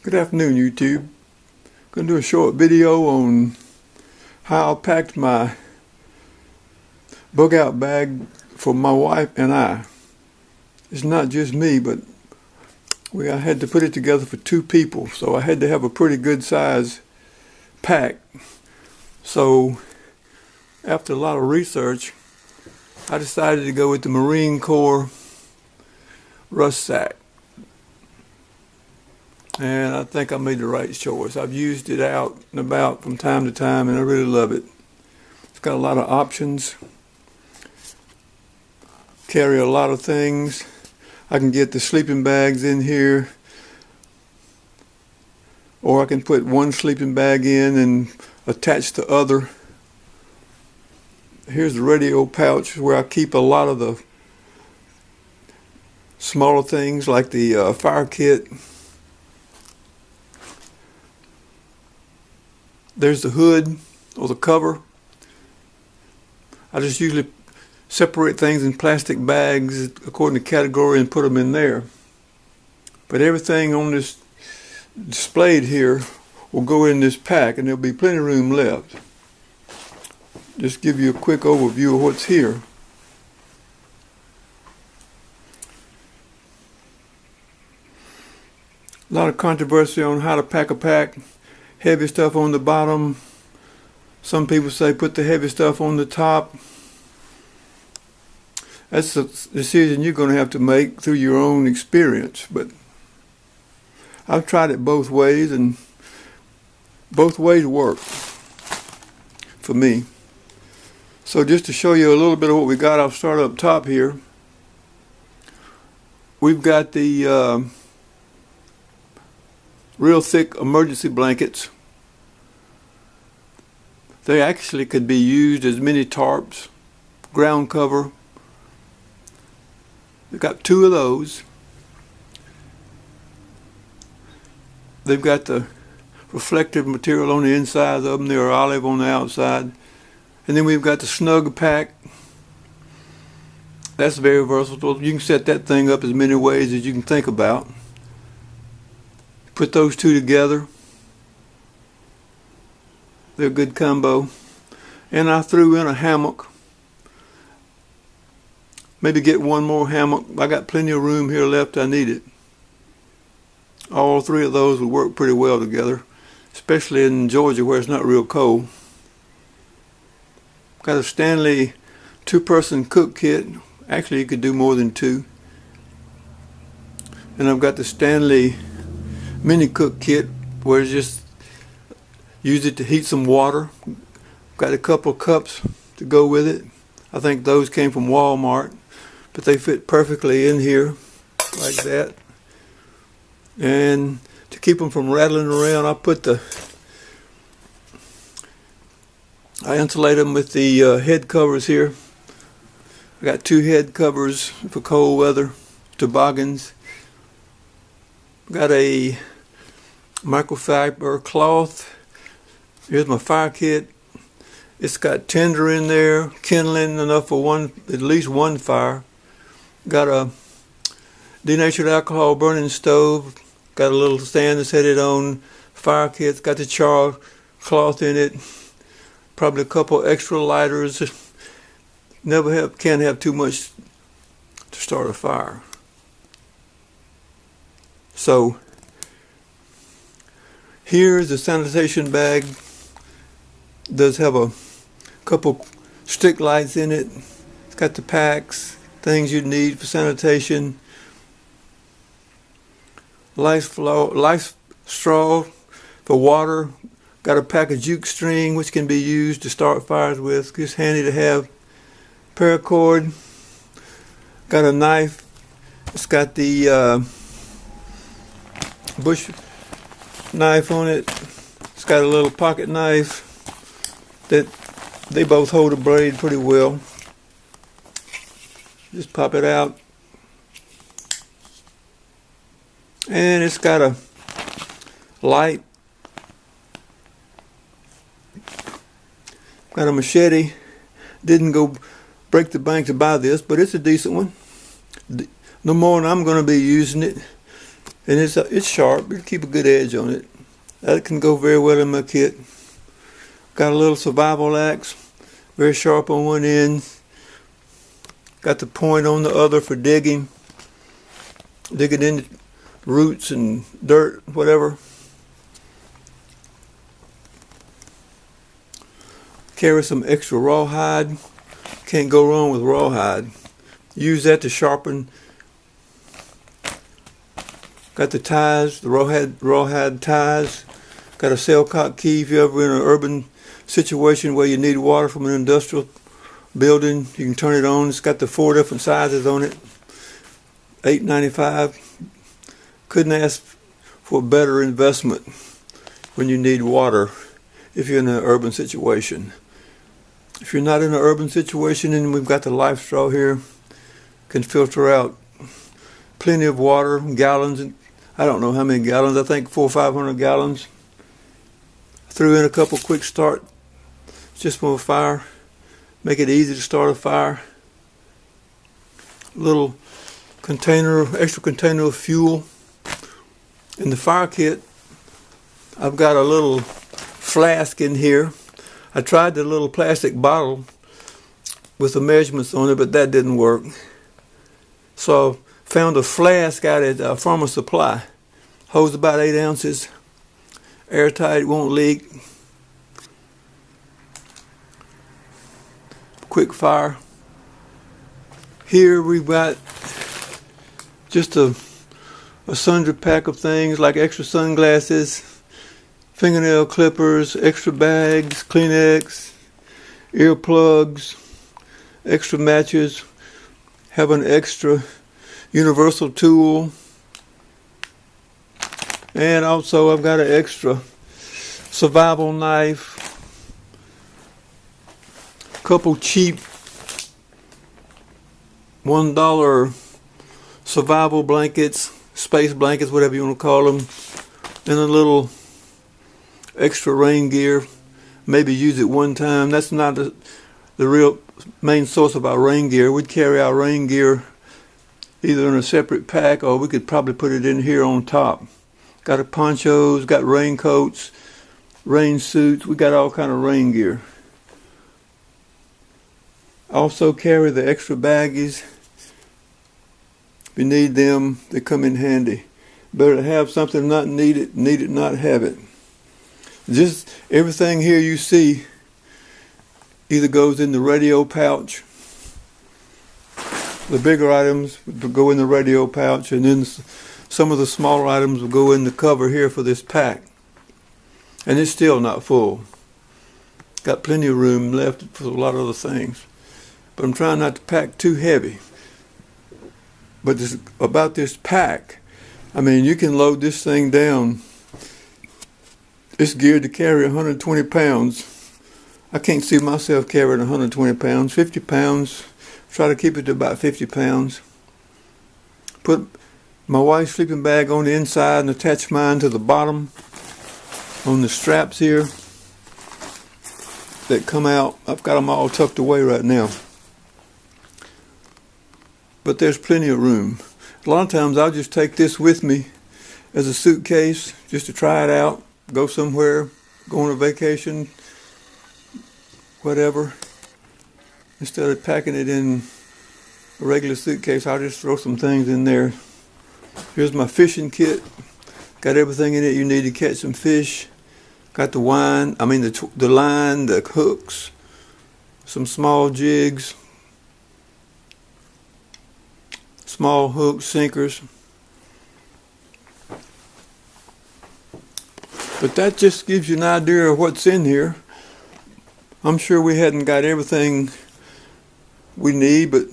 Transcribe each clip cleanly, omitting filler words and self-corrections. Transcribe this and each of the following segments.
Good afternoon, YouTube. Going to do a short video on how I packed my Bugout bag for my wife and I. It's not just me, but I had to put it together for two people, so I had to have a pretty good size pack. So after a lot of research, I decided to go with the Marine Corps rucksack. And I think I made the right choice. I've used it out and about from time to time, and I really love it. It's got a lot of options. Carry a lot of things. I can get the sleeping bags in here, or I can put one sleeping bag in and attach the other. Here's the radio pouch where I keep a lot of the smaller things like the fire kit. There's the hood or the cover. I just usually separate things in plastic bags according to category and put them in there. But everything on this displayed here will go in this pack, and there'll be plenty of room left. Just give you a quick overview of what's here. A lot of controversy on how to pack a pack. Heavy stuff on the bottom. Some people say put the heavy stuff on the top. That's a decision you're going to have to make through your own experience. But I've tried it both ways, and both ways work for me. So just to show you a little bit of what we got, I'll start up top here. We've got the real thick emergency blankets. They actually could be used as mini tarps, ground cover. We've got two of those. They've got the reflective material on the inside of them. They're olive on the outside. And then we've got the snug pack. That's very versatile. You can set that thing up as many ways as you can think about. Put those two together. They're a good combo. And I threw in a hammock. Maybe get one more hammock. I got plenty of room here left. I need it. All three of those would work pretty well together, especially in Georgia where it's not real cold. Got a Stanley two-person cook kit. Actually, you could do more than two. And I've got the Stanley mini cook kit where it's just use it to heat some water. Got a couple of cups to go with it. I think those came from Walmart, but they fit perfectly in here like that. And to keep them from rattling around, I insulate them with the head covers here. I got two head covers for cold weather, toboggans. Got a microfiber cloth. Here's my fire kit. It's got tinder in there, kindling enough for at least one fire. Got a denatured alcohol burning stove. Got a little stand to set it on. Fire kit's got the char cloth in it. Probably a couple extra lighters. Can't have too much to start a fire. So here's the sanitation bag. It does have a couple stick lights in it. It's got the packs, things you need for sanitation. Life straw for water. Got a pack of juke string which can be used to start fires with. Just handy to have. Paracord. Got a knife. It's got the bush knife on it. It's got a little pocket knife that they both hold a blade pretty well. Just pop it out. And it's got a light. Got a machete. Didn't go break the bank to buy this, but it's a decent one. No more than I'm going to be using it. And it's sharp. It'll keep a good edge on it. That can go very well in my kit. Got a little survival axe, very sharp on one end. Got the point on the other for digging into roots and dirt, whatever. Carry some extra rawhide. Can't go wrong with rawhide. Use that to sharpen. Got the ties, the rawhide ties. Got a sailcock key if you're ever in an urban situation where you need water from an industrial building. You can turn it on. It's got the 4 different sizes on it. $8.95. Couldn't ask for a better investment when you need water if you're in an urban situation. If you're not in an urban situation, and we've got the life straw here, can filter out plenty of water, gallons. I don't know how many gallons. I think 400 or 500 gallons. Threw in a couple quick start just for a fire. Make it easy to start a fire. Little container, extra container of fuel. In the fire kit, I've got a little flask in here. I tried the little plastic bottle with the measurements on it, but that didn't work. So found a flask out at Farmer Supply. Holds about 8 ounces. Airtight, won't leak. Quickfire. Here we've got just a sundry pack of things like extra sunglasses, fingernail clippers, extra bags, Kleenex, earplugs, extra matches, have an extra universal tool, and also I've got an extra survival knife, couple cheap $1 survival blankets, space blankets, whatever you want to call them, and a little extra rain gear. Maybe use it one time. That's not the real main source of our rain gear. We'd carry our rain gear either in a separate pack, or we could probably put it in here on top. Got a ponchos, got raincoats, rain suits. We got all kind of rain gear. Also carry the extra baggies. If you need them, they come in handy. Better to have something not needed, not have it. Just everything here you see either goes in the radio pouch. The bigger items would go in the radio pouch, and then some of the smaller items will go in the cover here for this pack. And it's still not full. Got plenty of room left for a lot of other things. But I'm trying not to pack too heavy. But about this pack, I mean, you can load this thing down. It's geared to carry 120 pounds. I can't see myself carrying 120 pounds. 50 pounds. Try to keep it to about 50 pounds. Put my wife's sleeping bag on the inside and attach mine to the bottom on the straps here that come out. I've got them all tucked away right now. But there's plenty of room. A lot of times I'll just take this with me as a suitcase just to try it out, go somewhere, go on a vacation, whatever. Instead of packing it in a regular suitcase, I'll just throw some things in there. Here's my fishing kit. Got everything in it you need to catch some fish. Got the line, the hooks, some small jigs, small hooks, sinkers. But that just gives you an idea of what's in here. I'm sure we hadn't got everything we need, but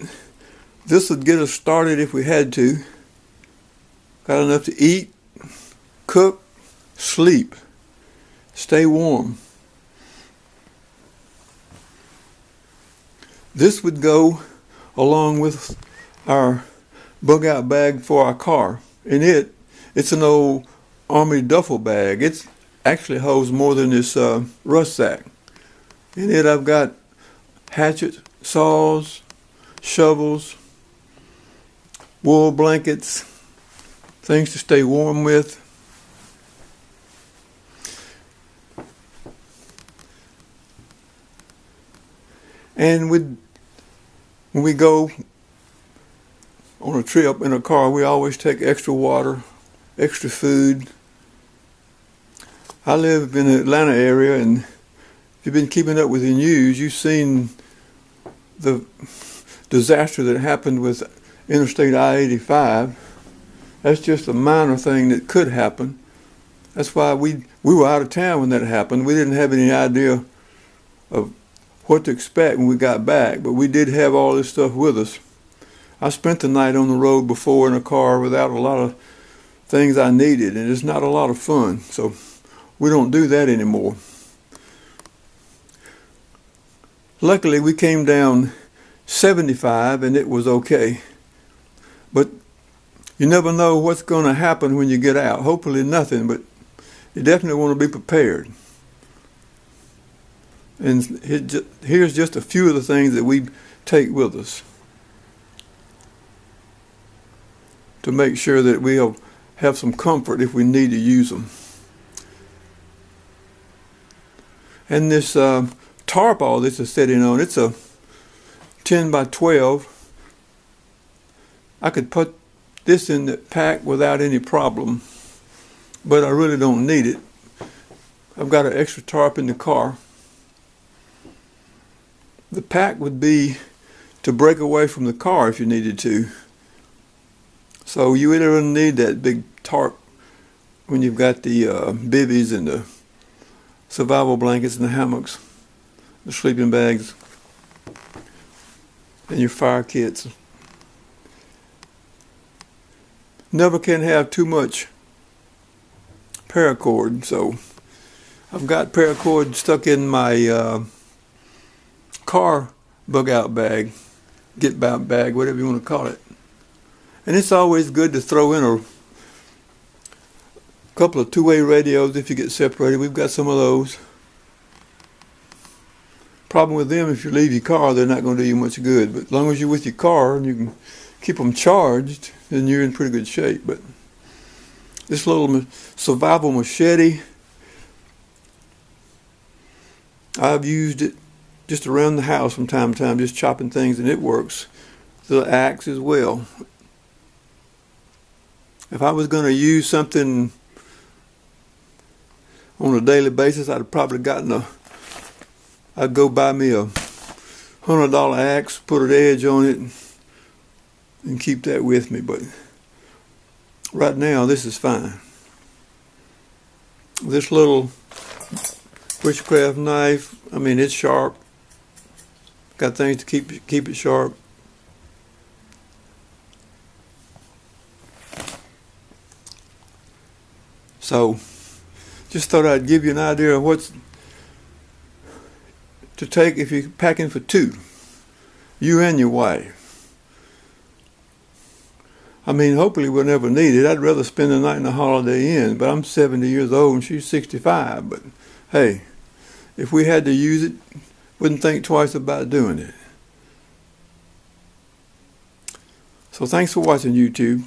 this would get us started if we had to. Got enough to eat, cook, sleep, stay warm. This would go along with our Bugout bag for our car. In it's an old army duffel bag. It actually holds more than this rucksack. In it I've got hatchets, saws, shovels, wool blankets, things to stay warm with. And when we go on a trip in a car, we always take extra water, extra food. I live in the Atlanta area, and if you've been keeping up with the news, you've seen the disaster that happened with Interstate I-85. That's just a minor thing that could happen. That's why we were out of town when that happened. We didn't have any idea of what to expect when we got back, but we did have all this stuff with us. I spent the night on the road before in a car without a lot of things I needed, and it's not a lot of fun, so we don't do that anymore. Luckily, we came down 75 and it was okay, but you never know what's going to happen when you get out. Hopefully nothing, but you definitely want to be prepared. And here's just a few of the things that we take with us to make sure that we'll have some comfort if we need to use them. And this tarp all this is sitting on, it's a 10 by 12. I could put this in the pack without any problem, but I really don't need it. I've got an extra tarp in the car. The pack would be to break away from the car if you needed to. So you either don't need that big tarp when you've got the bivvies and the survival blankets and the hammocks, the sleeping bags, and your fire kits. Never can have too much paracord, so I've got paracord stuck in my car Bugout bag, get bout bag, whatever you want to call it. And it's always good to throw in a couple of two-way radios if you get separated. We've got some of those. Problem with them, if you leave your car, they're not going to do you much good. But as long as you're with your car and you can keep them charged, then you're in pretty good shape. But this little survival machete, I've used it just around the house from time to time, just chopping things, and it works. The axe as well. If I was going to use something on a daily basis, I'd have probably I'd go buy me a $100 axe, put an edge on it, and keep that with me. But right now, this is fine. This little witchcraft knife, I mean, it's sharp. Got things to keep it sharp. So, just thought I'd give you an idea of what's to take if you're packing for two, you and your wife. I mean, hopefully we'll never need it. I'd rather spend the night in a Holiday Inn, but I'm 70 years old and she's 65. But hey, if we had to use it, wouldn't think twice about doing it. So thanks for watching, YouTube.